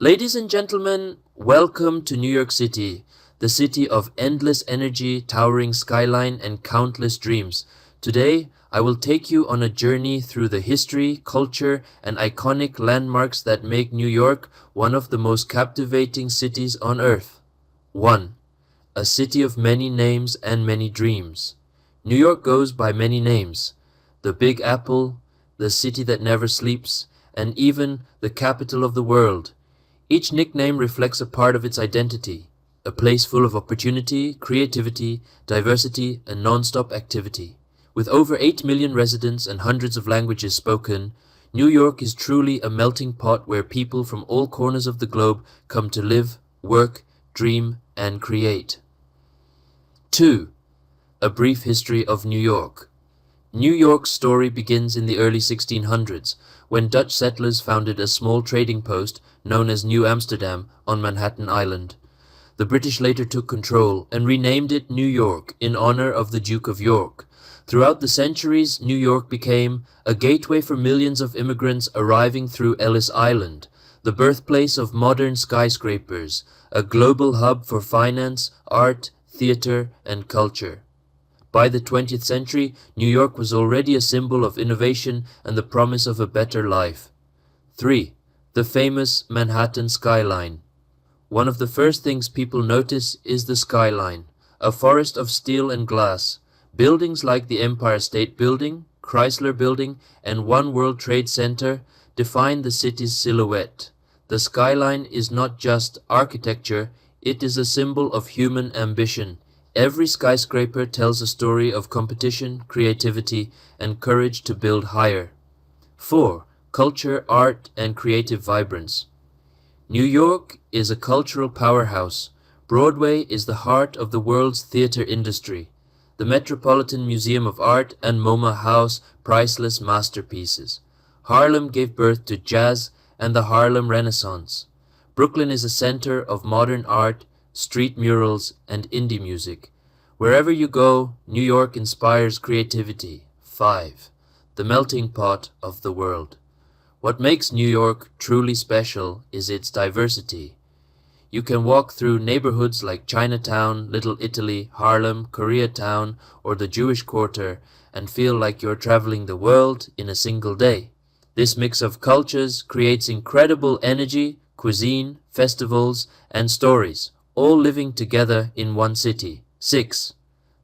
Ladies and gentlemen, welcome to New York City, the city of endless energy, towering skyline, and countless dreams. Today, I will take you on a journey through the history, culture, and iconic landmarks that make New York one of the most captivating cities on earth. 1. A city of many names and many dreams. New York goes by many names. The Big Apple, the city that never sleeps, and even the capital of the world. Each nickname reflects a part of its identity, a place full of opportunity, creativity, diversity, and non-stop activity. With over 8 million residents and hundreds of languages spoken, New York is truly a melting pot where people from all corners of the globe come to live, work, dream, and create. 2. A brief history of New York. New York's story begins in the early 1600s, when Dutch settlers founded a small trading post known as New Amsterdam on Manhattan Island. The British later took control and renamed it New York in honor of the Duke of York. Throughout the centuries, New York became a gateway for millions of immigrants arriving through Ellis Island, the birthplace of modern skyscrapers, a global hub for finance, art, theater, and culture. By the 20th century, New York was already a symbol of innovation and the promise of a better life. 3. The famous Manhattan skyline. One of the first things people notice is the skyline, a forest of steel and glass. Buildings like the Empire State Building, Chrysler Building, and One World Trade Center define the city's silhouette. The skyline is not just architecture, it is a symbol of human ambition. Every skyscraper tells a story of competition, creativity, and courage to build higher. 4. Culture, art, and creative vibrance. New York is a cultural powerhouse. Broadway is the heart of the world's theater industry. The Metropolitan Museum of Art and MoMA house priceless masterpieces. Harlem gave birth to jazz and the Harlem Renaissance. Brooklyn is a center of modern art, street murals, and indie music. Wherever you go, New York inspires creativity. 5. The melting pot of the world. What makes New York truly special is its diversity. You can walk through neighborhoods like Chinatown, Little Italy, Harlem, Koreatown, or the Jewish Quarter and feel like you're traveling the world in a single day. This mix of cultures creates incredible energy, cuisine, festivals, and stories, all living together in one city. 6.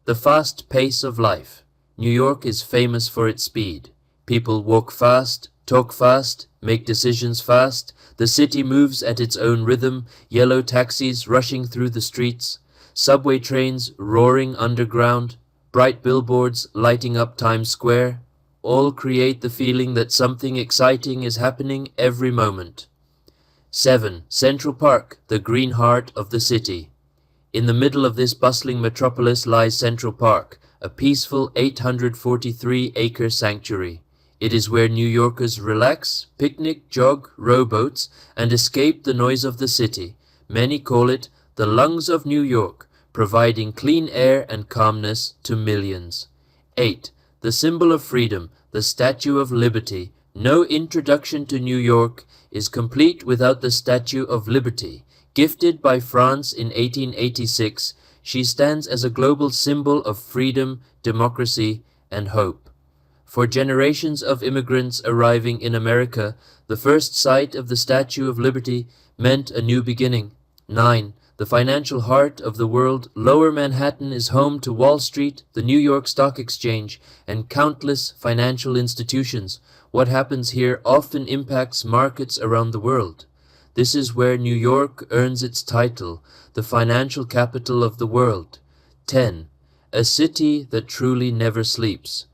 The fast pace of life. New York is famous for its speed. People walk fast, talk fast, make decisions fast. The city moves at its own rhythm, yellow taxis rushing through the streets, subway trains roaring underground, bright billboards lighting up Times Square, all create the feeling that something exciting is happening every moment. 7. Central Park, the green heart of the city. In the middle of this bustling metropolis lies Central Park, a peaceful 843-acre sanctuary. It is where New Yorkers relax, picnic, jog, row boats, and escape the noise of the city. Many call it the lungs of New York, providing clean air and calmness to millions. 8. The symbol of freedom, the Statue of Liberty. No introduction to New York is complete without the Statue of Liberty. Gifted by France in 1886, she stands as a global symbol of freedom, democracy, and hope. For generations of immigrants arriving in America, the first sight of the Statue of Liberty meant a new beginning. 9. The financial heart of the world, Lower Manhattan is home to Wall Street, the New York Stock Exchange, and countless financial institutions. What happens here often impacts markets around the world. This is where New York earns its title, the financial capital of the world. 10. A city that truly never sleeps.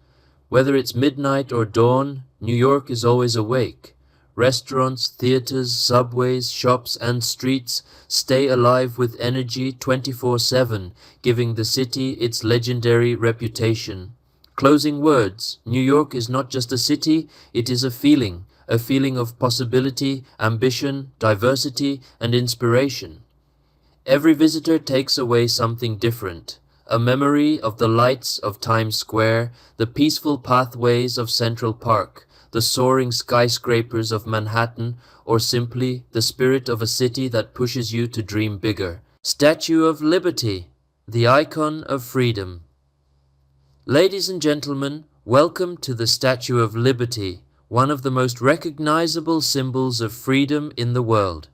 Whether it's midnight or dawn, New York is always awake. Restaurants, theaters, subways, shops, and streets stay alive with energy 24/7, giving the city its legendary reputation. Closing words. New York is not just a city, it is a feeling of possibility, ambition, diversity, and inspiration. Every visitor takes away something different. A memory of the lights of Times Square, the peaceful pathways of Central Park, the soaring skyscrapers of Manhattan, or simply the spirit of a city that pushes you to dream bigger. Statue of Liberty, the icon of freedom. Ladies and gentlemen, welcome to the Statue of Liberty, one of the most recognizable symbols of freedom in the world.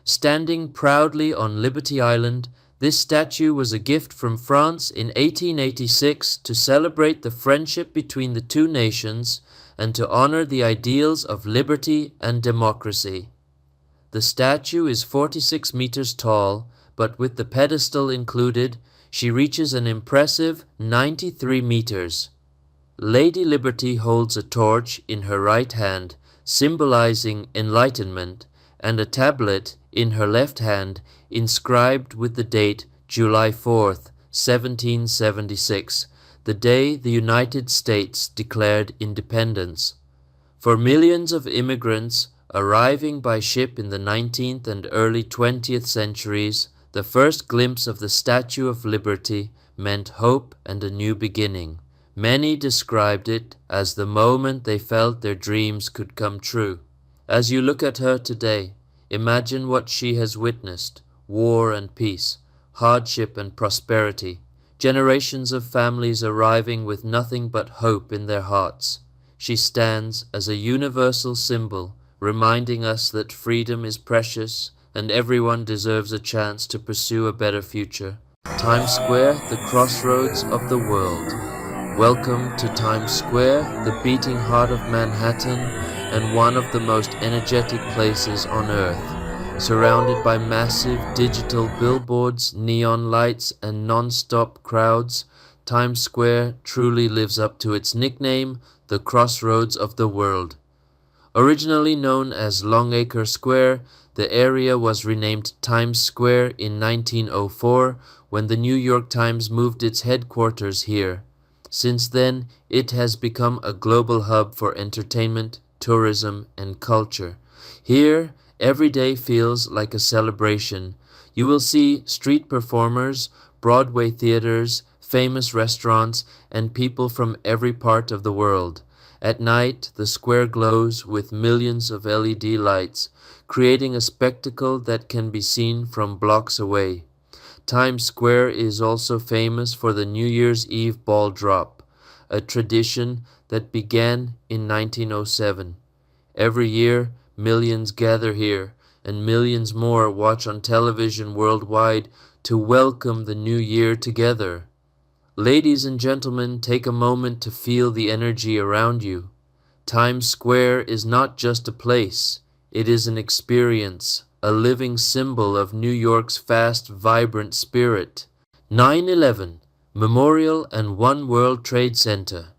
Standing proudly on Liberty Island, this statue was a gift from France in 1886 to celebrate the friendship between the two nations and to honor the ideals of liberty and democracy. The statue is 46 meters tall, but with the pedestal included, she reaches an impressive 93 meters. Lady Liberty holds a torch in her right hand, symbolizing enlightenment, and a tablet in her left hand, inscribed with the date July 4th, 1776, the day the United States declared independence. For millions of immigrants arriving by ship in the 19th and early 20th centuries, the first glimpse of the Statue of Liberty meant hope and a new beginning. Many described it as the moment they felt their dreams could come true. As you look at her today, imagine what she has witnessed: war and peace, hardship and prosperity, generations of families arriving with nothing but hope in their hearts. She stands as a universal symbol, reminding us that freedom is precious and everyone deserves a chance to pursue a better future. Times Square, the crossroads of the world. Welcome to Times Square, the beating heart of Manhattan and one of the most energetic places on Earth. Surrounded by massive digital billboards, neon lights, and non-stop crowds, Times Square truly lives up to its nickname, the crossroads of the world. Originally known as Longacre Square, the area was renamed Times Square in 1904 when the New York Times moved its headquarters here. Since then, it has become a global hub for entertainment, tourism, and culture. Here, every day feels like a celebration. You will see street performers, Broadway theaters, famous restaurants, and people from every part of the world. At night, the square glows with millions of LED lights, creating a spectacle that can be seen from blocks away. Times Square is also famous for the New Year's Eve ball drop, a tradition that began in 1907. Every year, millions gather here, and millions more watch on television worldwide to welcome the new year together. Ladies and gentlemen, take a moment to feel the energy around you. Times Square is not just a place, it is an experience, a living symbol of New York's fast, vibrant spirit. 9/11, Memorial and One World Trade Center.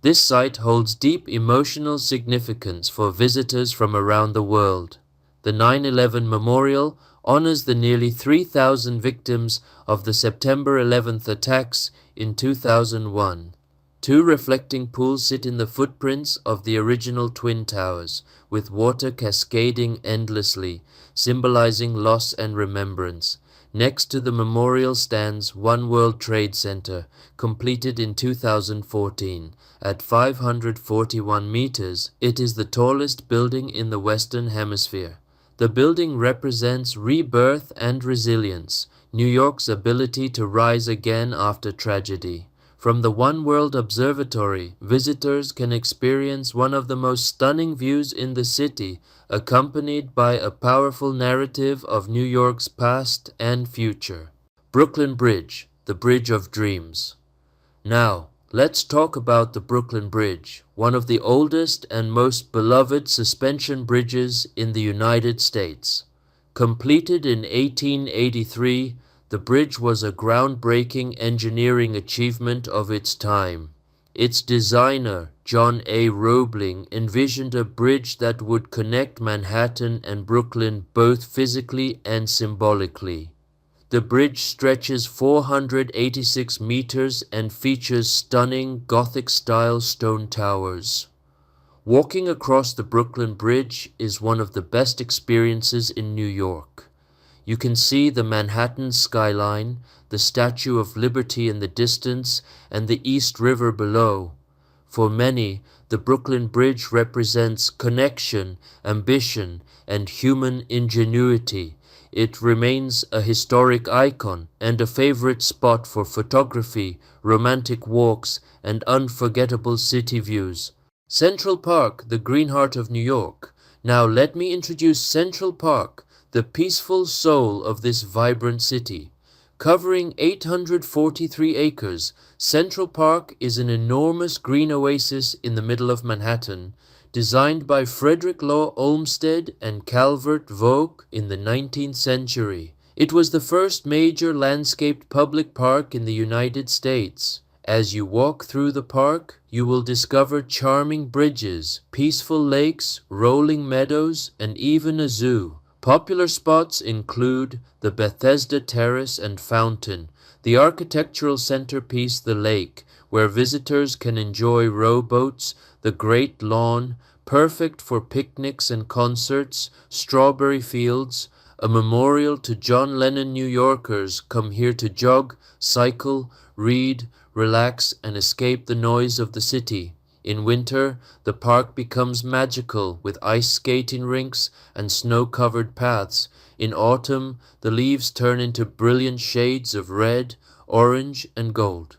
This site holds deep emotional significance for visitors from around the world. The 9/11 Memorial honors the nearly 3,000 victims of the September 11th attacks in 2001. Two reflecting pools sit in the footprints of the original Twin Towers, with water cascading endlessly, symbolizing loss and remembrance. Next to the memorial stands One World Trade Center, completed in 2014. At 541 meters, it is the tallest building in the Western Hemisphere. The building represents rebirth and resilience, New York's ability to rise again after tragedy. From the One World Observatory, visitors can experience one of the most stunning views in the city, accompanied by a powerful narrative of New York's past and future. Brooklyn Bridge, the Bridge of Dreams. Now, let's talk about the Brooklyn Bridge, one of the oldest and most beloved suspension bridges in the United States. Completed in 1883, the bridge was a groundbreaking engineering achievement of its time. Its designer, John A. Roebling, envisioned a bridge that would connect Manhattan and Brooklyn both physically and symbolically. The bridge stretches 486 meters and features stunning Gothic-style stone towers. Walking across the Brooklyn Bridge is one of the best experiences in New York. You can see the Manhattan skyline, the Statue of Liberty in the distance, and the East River below. For many, the Brooklyn Bridge represents connection, ambition, and human ingenuity. It remains a historic icon and a favorite spot for photography, romantic walks, and unforgettable city views. Central Park, the green heart of New York. Now let me introduce Central Park, the peaceful soul of this vibrant city. Covering 843 acres, Central Park is an enormous green oasis in the middle of Manhattan, designed by Frederick Law Olmsted and Calvert Vaux in the 19th century. It was the first major landscaped public park in the United States. As you walk through the park, you will discover charming bridges, peaceful lakes, rolling meadows, and even a zoo. Popular spots include the Bethesda Terrace and Fountain, the architectural centerpiece the lake, where visitors can enjoy rowboats, the Great Lawn, perfect for picnics and concerts, strawberry fields, a memorial to John Lennon. New Yorkers come here to jog, cycle, read, relax, and escape the noise of the city. In winter, the park becomes magical with ice skating rinks and snow-covered paths. In autumn, the leaves turn into brilliant shades of red, orange, and gold.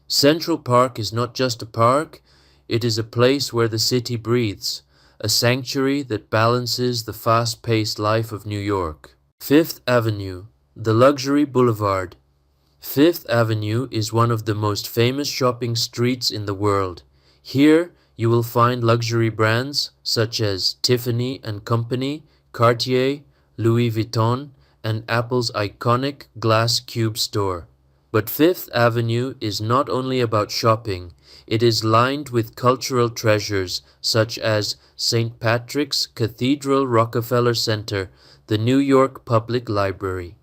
Central Park is not just a park, it is a place where the city breathes, a sanctuary that balances the fast-paced life of New York. Fifth Avenue, the luxury boulevard. Fifth Avenue is one of the most famous shopping streets in the world. Here, you will find luxury brands such as Tiffany & Company, Cartier, Louis Vuitton, and Apple's iconic Glass Cube store. But Fifth Avenue is not only about shopping, it is lined with cultural treasures such as St. Patrick's Cathedral, Rockefeller Center, the New York Public Library.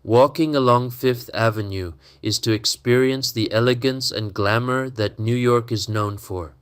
Walking along Fifth Avenue is to experience the elegance and glamour that New York is known for.